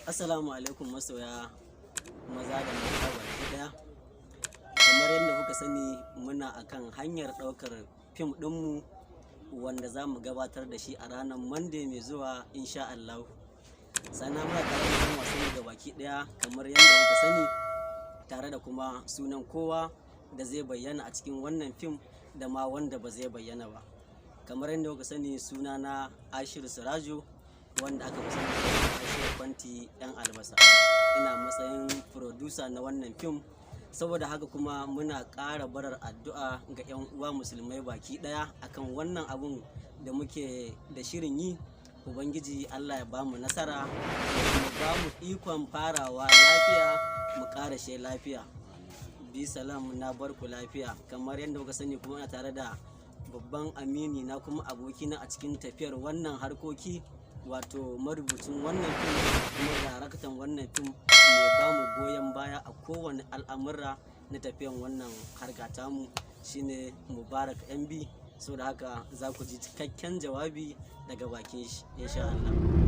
Assalamu alaikum masoya maza da mata baki daya. Kamar yadda kuka sani muna akan hanyar ɗaukar fim ɗinmu wanda za mu gabatar da shi a ranar Monday mai zuwa insha Allah. Sannan muna tare da yan wasanni ga baki daya kamar yadda kuka sani, tare da kuma sunan kowa da zai bayyana a cikin wannan fim da ma wanda ba zai bayyana ba. Kamar yadda kuka sani, sunana Ashiru Sirajo, wanda aka fi sani da Ashiru Kwanti yan albasa. Ina matsayin producer na wannan fim. Saboda haka kuma muna ƙara barar addu'a ga 'yan uwa musulmai baki ɗaya akan wannan abun da muke da shirin yi. Ubangiji Allah ya bamu nasara, ya bamu ikon farawa lafiya, mu ƙarashe lafiya. Bi salam, na barku lafiya. Kamar yadda kuka sani kuma ina tare da babban amini na kuma abokina a cikin tafiyar wannan harkoki, wato marubucin wannan fim kuma daraktan wannan fim, mai bamu goyon baya a kowane al'amura na tafiyan wannan harka tamu, shine Mubarak MB. Saboda haka za ku ji cikakken jawabi daga bakin shi insha Allah.